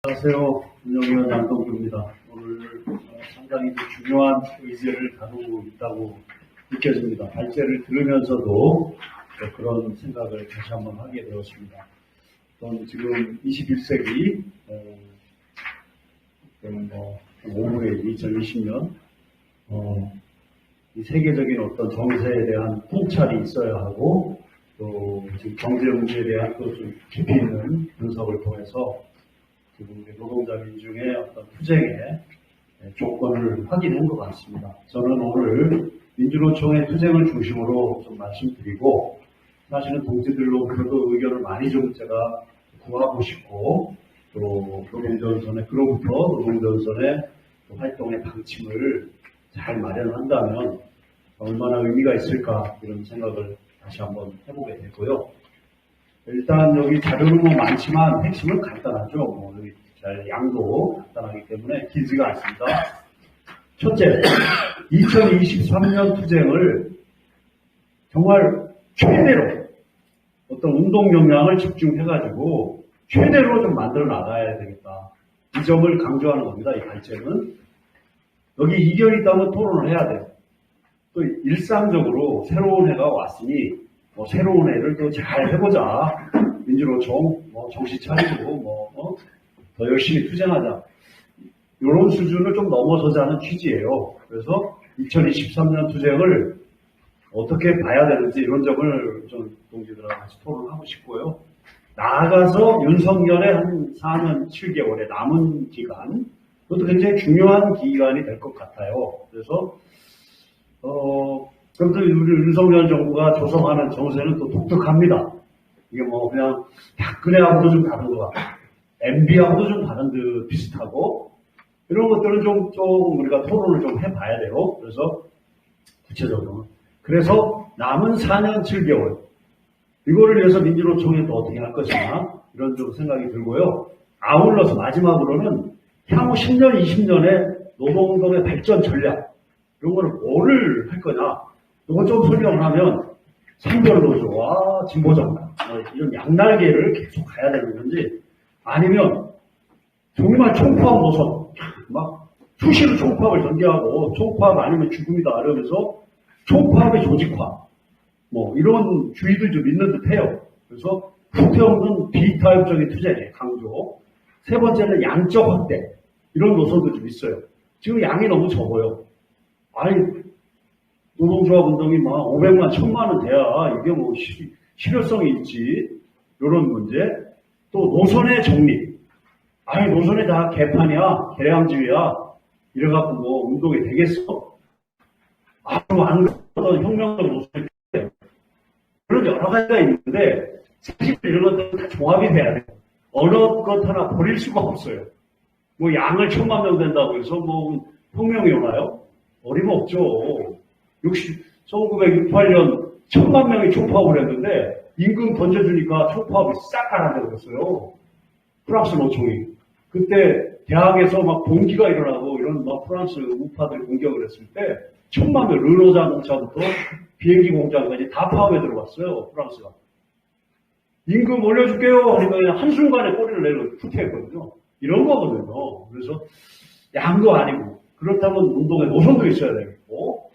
안녕하세요. 운영위원 양동규입니다. 오늘 상당히 중요한 의제를 다루고 있다고 느껴집니다. 발제를 들으면서도 그런 생각을 다시 한번 하게 되었습니다. 지금 21세기 오후에 2020년 이 세계적인 어떤 정세에 대한 통찰이 있어야 하고 또 지금 경제 문제에 대한 또 좀 깊이 있는 분석을 통해서 지금 우리 노동자 민중의 어떤 투쟁의 조건을 확인한 것 같습니다. 저는 오늘 민주노총의 투쟁을 중심으로 좀 말씀드리고, 사실은 동지들로부터도 의견을 많이 좀 제가 구하고 싶고, 또 노동전선의 그로부터 노동전선의 활동의 방침을 잘 마련한다면 얼마나 의미가 있을까, 이런 생각을 다시 한번 해보게 되고요. 일단 여기 자료는 많지만 핵심은 간단하죠. 양도 간단하기 때문에 길지가 않습니다. 첫째, 2023년 투쟁을 정말 최대로 어떤 운동 역량을 집중해가지고 최대로 좀 만들어 나가야 되겠다. 이 점을 강조하는 겁니다. 이 발제는. 여기 이견이 있다면 토론을 해야 돼요. 또 일상적으로 새로운 해가 왔으니 새로운 해를 또 잘 해보자. 민주노총 정신 차리고 더 열심히 투쟁하자. 이런 수준을 좀 넘어서자는 취지예요. 그래서 2023년 투쟁을 어떻게 봐야 되는지 이런 점을 좀 동지들하고 같이 토론하고 싶고요. 나아가서 윤석열의 한 4년 7개월의 남은 기간, 그것도 굉장히 중요한 기간이 될 것 같아요. 그래서 그런데 우리 윤석열 정부가 조성하는 정세는 또 독특합니다. 이게 그냥 박근혜하고도 좀 다른 것 같고, MB하고도 좀 다른 듯 비슷하고, 이런 것들은 좀 우리가 토론을 좀 해봐야 돼요. 그래서 구체적으로. 그래서 남은 4년 7개월, 이거를 위해서 민주노총이 또 어떻게 할 것이냐, 이런 좀 생각이 들고요. 아울러서 마지막으로는 향후 10년, 20년의 노동운동의 발전 전략, 이런 거를 뭐를 할 거냐, 이거 좀 설명을 하면 산별노조와 진보정당 이런 양날개를 계속 가야 되는 건지, 아니면 정말 총파업 노선, 막 수시로 총파업을 전개하고 총파업 아니면 죽음이다 이러면서 총파업의 조직화, 이런 주의도 좀 있는 듯해요. 그래서 후퇴없는 비타협적인 투쟁의 강조, 세 번째는 양적 확대, 이런 노선도 좀 있어요. 지금 양이 너무 적어요. 노동조합 운동이 500만, 1000만 원 돼야 이게 실효성이 있지. 이런 문제. 또 노선의 정립. 노선이 다 개판이야, 개량지위야. 이래갖고 운동이 되겠어? 안 그러던 혁명적 노선이 필요해요. 그런 여러 가지가 있는데, 사실 이런 것들은 다 종합이 돼야 돼요. 어느 것 하나 버릴 수가 없어요. 양을 1000만 명 된다고 해서 혁명이 오나요? 어림없죠. 1968년 1000만 명이 총파업을 했는데 임금 던져주니까 총파업이 싹 가라앉았어요. 프랑스 노총이. 그때 대학에서 봉기가 일어나고 이런 프랑스 우파들이 공격을 했을 때 1000만 명, 르노 자동차부터 비행기 공장까지 다 파업에 들어갔어요. 프랑스가. 임금 올려줄게요 하니까 그냥 한순간에 꼬리를 내고 후퇴했거든요. 이런 거거든요. 그래서 양도 아니고, 그렇다면 운동의 노선도 있어야 되겠고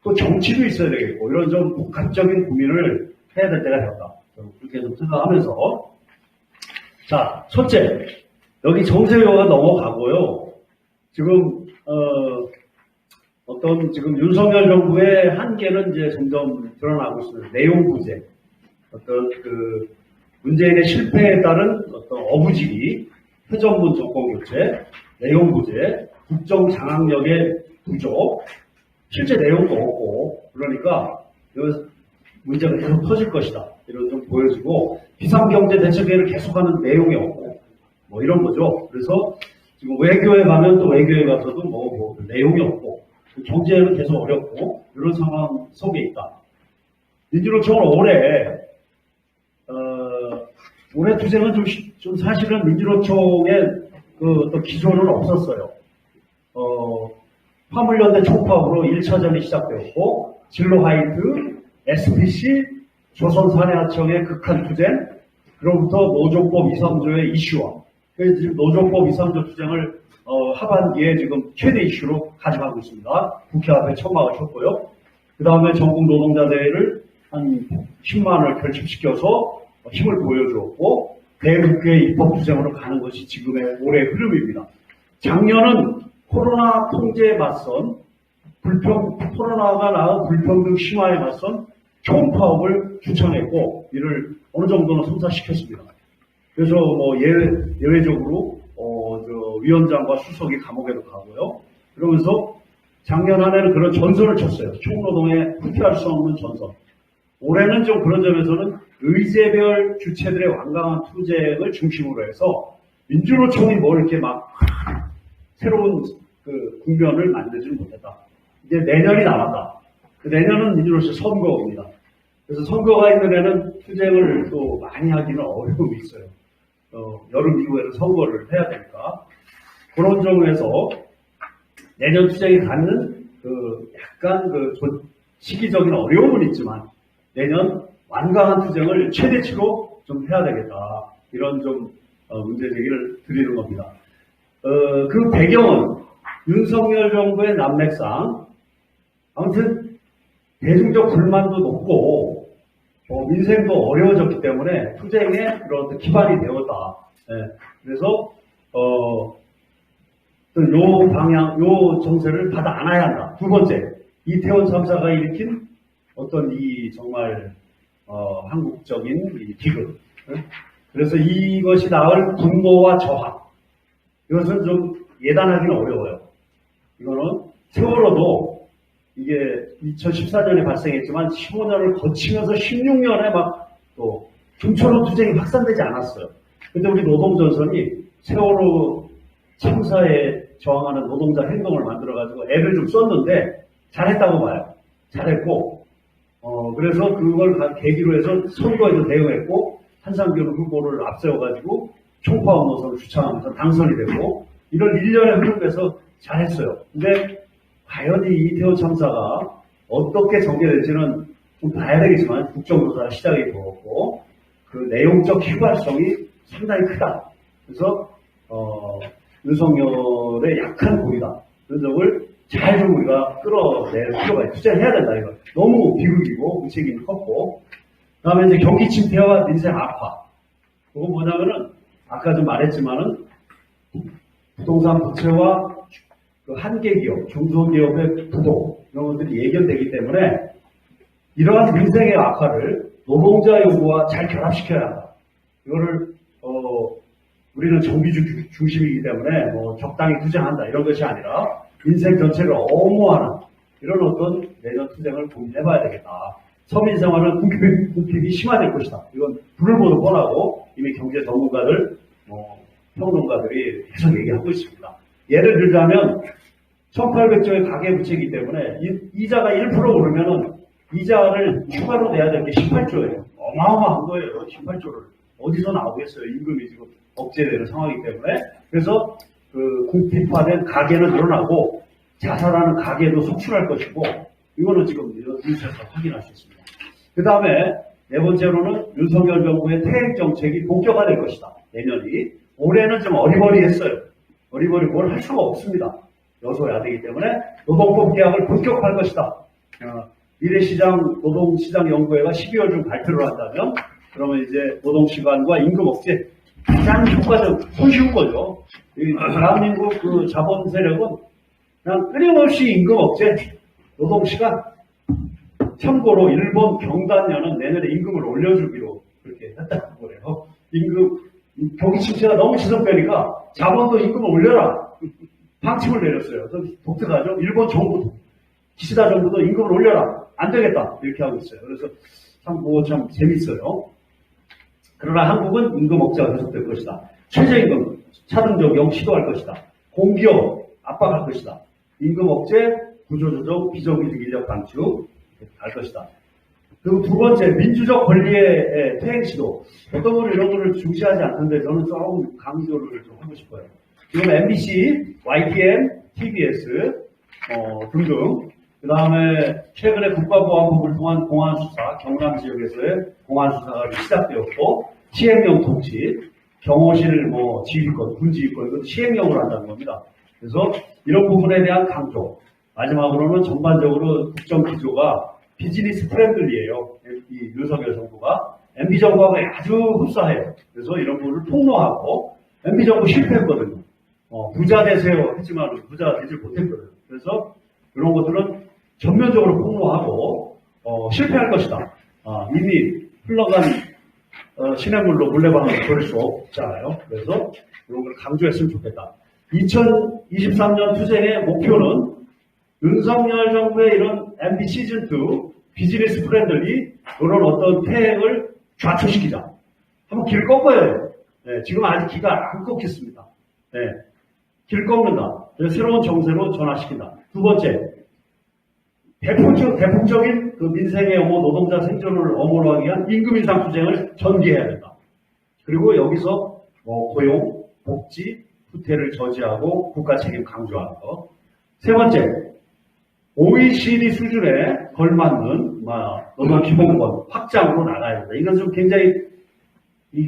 또 정치도 있어야 되겠고, 이런 좀 복합적인 고민을 해야 될 때가 되었다. 그렇게 좀 생각하면서, 자, 첫째, 여기 정세요가 넘어가고요. 지금 지금 윤석열 정부의 한계는 이제 점점 드러나고 있습니다. 내용 부재, 문재인의 실패에 따른 어부지기, 회전문 정권 교체, 내용 부재, 국정 장악력의 부족, 실제 내용도 없고, 그러니까 문제가 계속 터질 것이다, 이런 좀 보여지고, 비상경제 대책회의를 계속하는 내용이 없고, 이런 거죠. 그래서 지금 외교에 가면 또 외교에 가서도 내용이 없고, 경제는 계속 어렵고, 이런 상황 속에 있다. 민주노총은 올해 투쟁은 좀 사실은 민주노총의 어떤 기조는 없었어요. 화물연대 총파업으로 1차전이 시작되었고, 진로하이트, SPC, 조선사내하청의 극한 투쟁, 그로부터 노조법 2, 3조의 이슈화, 그래서 지금 노조법 이상조 투쟁을 하반기에 지금 최대 이슈로 가져가고 있습니다. 국회 앞에 천막을 쳤고요. 그 다음에 전국 노동자대회를 한 10만을 결집시켜서 힘을 보여주었고, 대국회 입법투쟁으로 가는 것이 지금의 올해의 흐름입니다. 작년은 코로나 통제에 맞선 코로나가 낳은 불평등 심화에 맞선 총파업을 추천했고, 이를 어느 정도는 성사시켰습니다. 그래서 뭐 예외적으로 위원장과 수석이 감옥에도 가고요. 그러면서 작년 한 해는 그런 전선을 쳤어요. 총노동에 후퇴할 수 없는 전선. 올해는 좀 그런 점에서는 의제별 주체들의 완강한 투쟁을 중심으로 해서 민주노총이 뭐 이렇게 막 새로운 그 국면을 만들지는 못했다. 이제 내년이 남았다. 그 내년은 민주노총 선거입니다. 그래서 선거가 있는 해는 투쟁을 또 많이 하기는 어려움이 있어요. 여름 이후에는 선거를 해야 되니까. 그런 점에서 내년 투쟁이 갖는 약간 시기적인 어려움은 있지만 내년 완강한 투쟁을 최대치로 좀 해야 되겠다. 이런 좀 문제 제기를 드리는 겁니다. 그 배경은 윤석열 정부의 난맥상, 아무튼 대중적 불만도 높고 민생도 어려워졌기 때문에 투쟁의 그런 기반이 되었다. 그래서 요 방향, 요 정세를 받아 안아야 한다. 두 번째, 이태원 참사가 일으킨 어떤 정말 한국적인 이 기근. 그래서 이것이 낳을 분노와 저항. 이것은 좀 예단하기는 어려워요. 이거는 세월호도 이게 2014년에 발생했지만 15년을 거치면서 16년에 막 또 금천호 투쟁이 확산되지 않았어요. 근데 우리 노동전선이 세월호 참사에 저항하는 노동자 행동을 만들어가지고 애를 좀 썼는데 잘했다고 봐요. 잘했고, 그래서 그걸 계기로 해서 선거에도 대응했고, 한상균 후보를 앞세워가지고 총파업 노선을 주창하면서 당선이 되고, 이런 일련의 흐름에서 잘했어요. 근데 과연 이 이태원 참사가 어떻게 전개될지는 좀 봐야 되겠지만 국정조사 시작이 되었고 그 내용적 휘발성이 상당히 크다. 그래서 윤석열의 약한 고리다. 그런 점을 잘 좀 우리가 끌어낼 필요가 있다. 투쟁해야 된다. 이거 너무 비극이고 무책임이 컸고, 그다음에 이제 경기 침체와 민생 악화. 그건 뭐냐면은 아까 좀 말했지만은 부동산 부채와 그 한계기업, 중소기업의 부도 이런 것들이 예견되기 때문에 이러한 민생의 악화를 노동자 요구와 잘 결합시켜야 한다. 이거를 우리는 정비주 중심이기 때문에 적당히 투쟁한다 이런 것이 아니라 민생 전체를 엄호하는 이런 어떤 내년 투쟁을 고민해봐야 되겠다. 서민 생활은 궁핍이 심화될 것이다. 이건 불을 보듯 뻔하고 이미 경제 전문가들, 평론가들이 계속 얘기하고 있습니다. 예를 들자면 1800조의 가계부채이기 때문에 이자가 1% 오르면은 이자를 추가로 내야 될 게 18조예요. 어마어마한 거예요. 18조를. 어디서 나오겠어요. 임금이 지금 억제되는 상황이기 때문에. 그래서 그 궁핍화된 가계는 늘어나고 자살하는 가계도 속출할 것이고, 이거는 지금 뉴스에서 확인할 수 있습니다. 그 다음에 네 번째로는 윤석열 정부의 퇴행 정책이 본격화될 것이다. 내년이. 올해는 좀 어리버리했어요. 어리버리 뭘 할 수가 없습니다. 여소야되기 때문에 노동법 개혁을 본격화할 것이다. 미래시장 노동시장 연구회가 12월 중 발표를 한다면 그러면 이제 노동시간과 임금 억제 가장 효과적 손쉬운 거죠. 대한민국 그 자본 세력은 그냥 끊임없이 임금 억제, 노동시간. 참고로 일본 경단련은 내년에 임금을 올려주기로 그렇게 했다고 그래요. 경기 침체가 너무 지속되니까 자본도 임금을 올려라. 방침을 내렸어요. 독특하죠. 일본 정부도, 기시다 정부도 임금을 올려라. 안 되겠다. 이렇게 하고 있어요. 그래서 참 재밌어요. 그러나 한국은 임금 억제가 계속될 것이다. 최저임금, 차등 적용 시도할 것이다. 공기업 압박할 것이다. 임금 억제, 구조조정, 비정규직 인력 방축 할 것이다. 그리고 두 번째, 민주적 권리의 퇴행 시도. 어떤 분은 이런 거를 중시하지 않는데 저는 조금 강조를 좀 하고 싶어요. 지금 MBC, YTN, TBS 등등, 그 다음에 최근에 국가보안법을 통한 공안수사, 경남 지역에서의 공안수사가 시작되었고, 시행령 통치, 경호실 뭐 지휘권, 군지휘권 이것도 시행령으로 한다는 겁니다. 그래서 이런 부분에 대한 강조. 마지막으로는 전반적으로 국정 기조가 비즈니스 프렌들리예요. 이 윤석열 정부가 MB 정부하고 아주 흡사해요. 그래서 이런 부분을 폭로하고 MB 정부 실패했거든요. 부자 되세요 했지만 부자 되지 못했거든요. 그래서 이런 것들은 전면적으로 폭로하고 실패할 것이다. 이미 흘러간 시냇물로 물레방아를 돌릴 수 없잖아요. 그래서 이런 걸 강조했으면 좋겠다. 2023년 투쟁의 목표는 윤석열 정부의 이런 MB 시즌2 비즈니스 프렌들리 이런 어떤 태행을 좌초시키자. 한번 길 꺾어요. 네, 지금 아직 기가 안 꺾였습니다. 네, 길 꺾는다. 새로운 정세로 전환시킨다. 두 번째, 대폭적인 그 민생의 엄호, 노동자 생존을 엄호로 하기 위한 임금 인상 투쟁을 전개해야 된다. 그리고 여기서 고용, 복지, 후퇴를 저지하고 국가 책임 강조하는 것. 세 번째, OECD 수준에 걸맞는 노동 기본권 확장으로 나가야 된다. 이건 좀 굉장히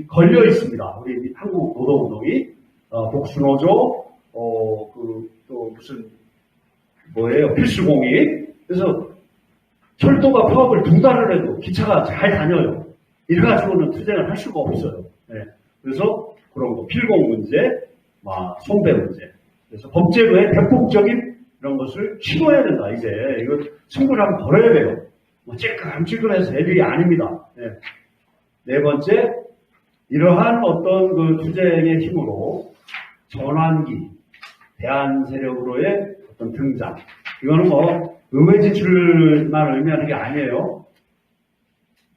걸려 있습니다. 우리 한국 노동운동이 복수노조, 또 무슨 필수공익. 그래서 철도가 파업을 중단을 해도 기차가 잘 다녀요. 이래가지고는 투쟁을 할 수가 없어요. 네. 그래서 그런 거 필공 문제, 손배 문제. 그래서 법제도의 대폭적인 이런 것을 치료해야 된다. 이제 이거 승부를 한번 걸어야 돼요. 찔끔찔끔해서 애들이 아닙니다. 네. 네 번째, 이러한 어떤 그 투쟁의 힘으로 전환기, 대안 세력으로의 어떤 등장. 이거는 의회 진출만 의미하는 게 아니에요.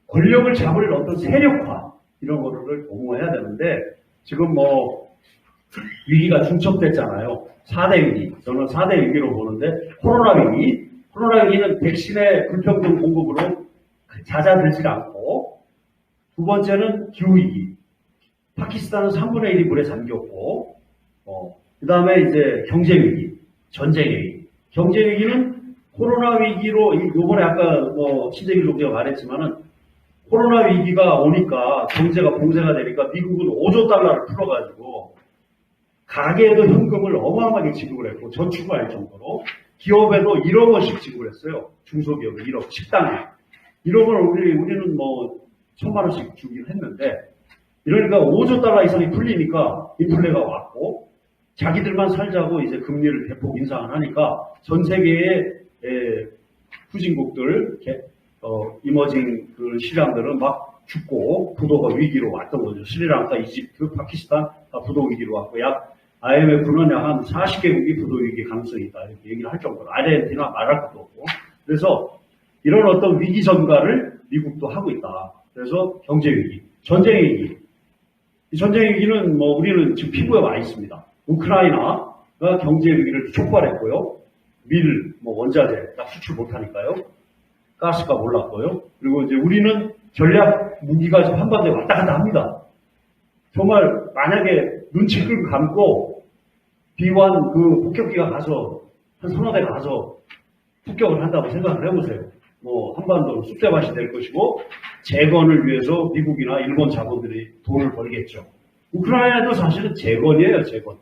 권력을 잡을 어떤 세력화, 이런 거를 옹호해야 되는데, 지금 위기가 중첩됐잖아요. 4대 위기. 저는 4대 위기로 보는데, 코로나 위기. 코로나 위기는 백신의 불평등 공급으로 잦아들지 않고, 두 번째는 기후위기. 파키스탄은 3분의 1이 물에 잠겼고, 그 다음에 이제 경제위기, 전쟁의 위기. 경제위기는 코로나 위기로, 요번에 아까 신재길 독재가 말했지만은, 코로나 위기가 오니까 경제가 봉쇄가 되니까 미국은 5조 달러를 풀어가지고, 가게에도 현금을 어마어마하게 지급을 했고, 저축을 할 정도로, 기업에도 1억 원씩 지급을 했어요. 중소기업에 1억, 식당에. 1억을 우리는 1,000만 원씩 주긴 했는데, 이러니까 5조 달러 이상이 풀리니까 인플레가 왔고, 자기들만 살자고 이제 금리를 대폭 인상을 하니까 전 세계의 후진국들, 이머징 그 시장들은 막 죽고 부도가 위기로 왔던 거죠. 스리랑카, 이집트, 파키스탄 다 부도 위기로 왔고, IMF는 약 한 40개국이 부도 위기 가능성이 있다 이렇게 얘기를 할 정도로, 아르헨티나 말할 것도 없고. 그래서 이런 어떤 위기 전가를 미국도 하고 있다. 그래서 경제 위기, 전쟁의 위기. 이 전쟁의 위기는 우리는 지금 피부에 와 있습니다. 우크라이나가 경제 위기를 촉발했고요. 원자재 딱 수출 못하니까요. 가스가 몰랐고요. 그리고 이제 우리는 전략 무기가 지금 한반도에 왔다 갔다 합니다. 정말 만약에 눈치 끌고 감고 비완 그 폭격기가 가서 한 서너 대 가서 폭격을 한다고 생각을 해보세요. 한반도는 쑥대밭이 될 것이고 재건을 위해서 미국이나 일본 자본들이 돈을 벌겠죠. 우크라이나도 사실은 재건이에요, 재건.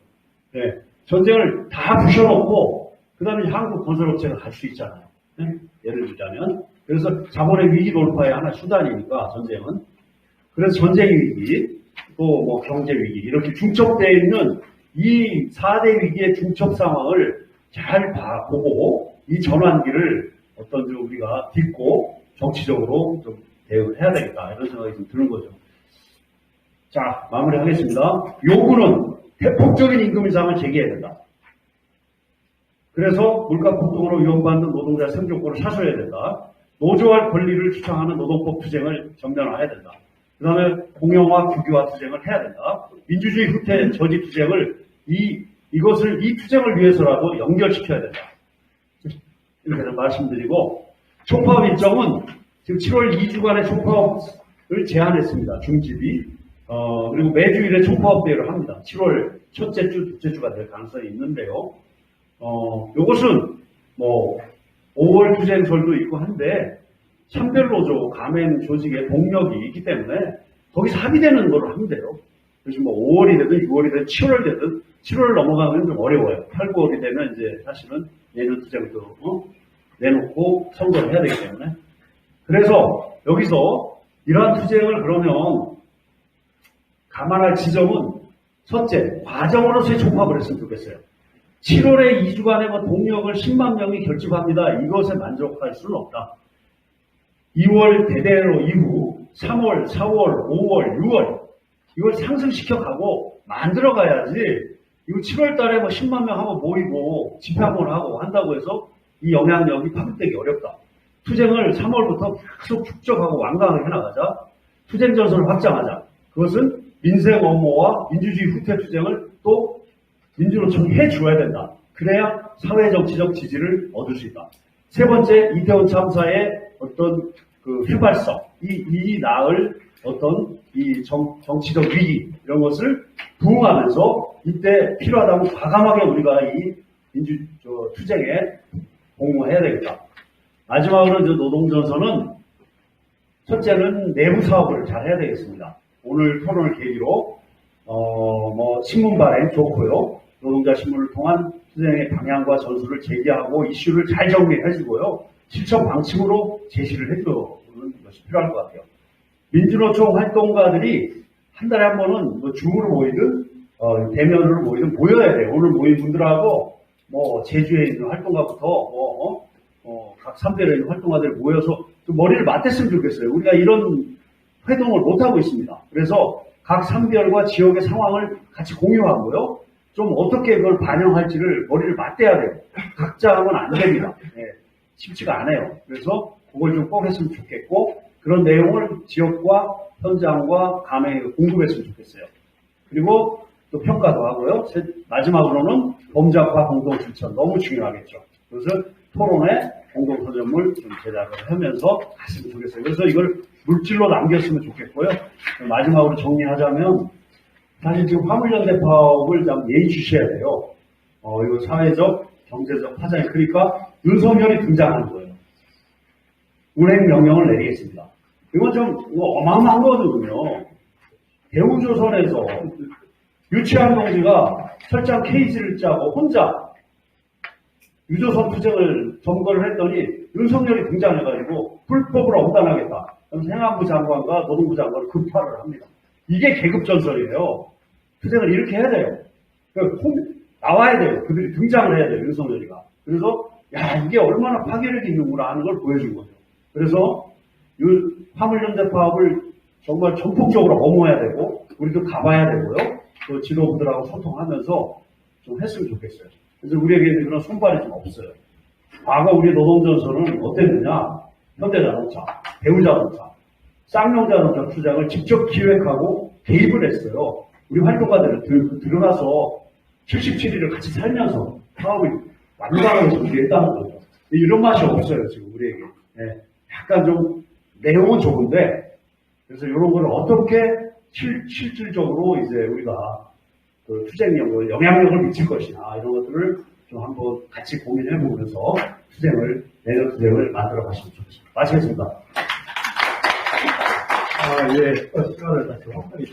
네. 전쟁을 다 부셔놓고 그 다음에 한국 건설업체가 갈 수 있잖아요. 네? 예를 들자면. 그래서 자본의 위기 돌파의 하나의 수단이니까 전쟁은. 그래서 전쟁 위기, 또 경제 위기 이렇게 중첩되어 있는 이 4대 위기의 중첩 상황을 잘 보고 이 전환기를 좀 우리가 딛고 정치적으로 좀 대응을 해야 되겠다 이런 생각이 좀 드는 거죠. 자, 마무리하겠습니다. 요구는 대폭적인 임금 인상을 제기해야 된다. 그래서 물가 폭등으로 위험받는 노동자 생존권을 사수해야 된다. 노조할 권리를 주창하는 노동법 투쟁을 전면화해야 된다. 그 다음에 공영화, 국유화 투쟁을 해야 된다. 민주주의 후퇴 저지 투쟁을 이 투쟁을 위해서라도 연결시켜야 된다. 이렇게 말씀드리고, 총파업 일정은 지금 7월 2주간의 총파업을 제안했습니다. 중집이. 그리고 매주일에 총파업 대회를 합니다. 7월 첫째 주, 둘째 주가 될 가능성이 있는데요. 요것은 5월 투쟁설도 있고 한데, 산별노조 가맹 조직의 동력이 있기 때문에 거기서 합의되는 걸 하면 돼요. 요즘 뭐 5월이 되든 6월이 되든 7월 되든 7월을 넘어가면 좀 어려워요. 8, 9월이 되면 이제 사실은 내년 투쟁도 내놓고 선거를 해야 되기 때문에. 그래서 여기서 이러한 투쟁을 그러면 감안할 지점은 첫째, 과정으로서의 총합을 했으면 좋겠어요. 7월에 2주간의 뭐 동력을 10만 명이 결집합니다. 이것에 만족할 수는 없다. 2월 대대로 이후 3월, 4월, 5월, 6월 이걸 상승시켜가고 만들어가야지 이거 7월 달에 뭐 10만 명 한번 모이고 집회 한번 하고 한다고 해서 이 영향력이 파급되기 어렵다. 투쟁을 3월부터 계속 축적하고 완강하게 해나가자. 투쟁 전선을 확장하자. 그것은 민생 업무와 민주주의 후퇴 투쟁을 또 민주노총이 해줘야 된다. 그래야 사회정치적 지지를 얻을 수 있다. 세 번째, 이태원 참사의 어떤 그 휘발성, 이 나을 어떤 이 정치적 위기, 이런 것을 부응하면서 이때 필요하다면 과감하게 우리가 이 투쟁에 공모해야 되겠다. 마지막으로 노동전선은 첫째는 내부 사업을 잘 해야 되겠습니다. 오늘 토론을 계기로 뭐 신문 발행 좋고요. 노동자 신문을 통한 투쟁의 방향과 전술을 제기하고 이슈를 잘 정리해주고요. 실천 방침으로 제시를 해주는 것이 필요할 것 같아요. 민주노총 활동가들이 한 달에 한 번은 뭐 줌으로 모이든 대면으로 모이든 모여야 돼요. 오늘 모인 분들하고 뭐 제주에 있는 활동가부터 각 3대에 있는 활동가들 모여서 좀 머리를 맞댔으면 좋겠어요. 우리가 이런 회동을 못하고 있습니다. 그래서 각 3개월과 지역의 상황을 같이 공유하고요. 좀 어떻게 그걸 반영할지를 머리를 맞대야 돼요. 각자 하면 안 됩니다. 네, 쉽지가 않아요. 그래서 그걸 좀 꼭 했으면 좋겠고 그런 내용을 지역과 현장과 감에 공급했으면 좋겠어요. 그리고 또 평가도 하고요. 마지막으로는 범죄학과 공동 실천 너무 중요하겠죠. 그래서 토론에 공동 서점을 좀 제작을 하면서 갔으면 좋겠어요. 그래서 이걸 물질로 남겼으면 좋겠고요. 마지막으로 정리하자면 사실 지금 화물연대 파업을 좀 예의주시해야 돼요. 이거 사회적, 경제적 파장이 크니까 윤석열이 등장하는 거예요. 운행 명령을 내리겠습니다. 이건 좀 어마어마한 거거든요. 대우조선에서 유치한 동지가 철장 케이지를 짜고 혼자 유조선 투쟁을 점거를 했더니 윤석열이 등장해가지고 불법으로 엄단하겠다. 그래서 행안부 장관과 노동부 장관을 급파를 합니다. 이게 계급전설이에요. 투쟁을 이렇게 해야 돼요. 그러니까 나와야 돼요. 그들이 등장을 해야 돼요. 윤석열이가. 그래서 야 이게 얼마나 파괴력이 있는구나 하는 걸 보여준 거죠. 그래서 화물연대 파업을 정말 전폭적으로 엄호해야 되고 우리도 가봐야 되고요. 또 지도부들하고 소통하면서 좀 했으면 좋겠어요. 그래서 우리에게는 그런 손발이 좀 없어요. 과거 우리 노동전선은 어땠느냐? 현대자동차, 대우자동차, 쌍용자동차 투쟁을 직접 기획하고 개입을 했어요. 우리 활동가들은 들어가서 77일을 같이 살면서 파업을 완강하게 준비했다는 거죠. 이런 맛이 없어요, 지금 우리에게. 네. 약간 좀 내용은 좋은데, 그래서 이런 걸 어떻게 실질적으로 이제 우리가 그 투쟁력을, 영향력을 미칠 것이냐, 이런 것들을 좀 한번 같이 고민해 보면서 내년 투쟁을 만들어 가시면 좋겠습니다. 마치겠습니다. 예, 시간을 다시 확보해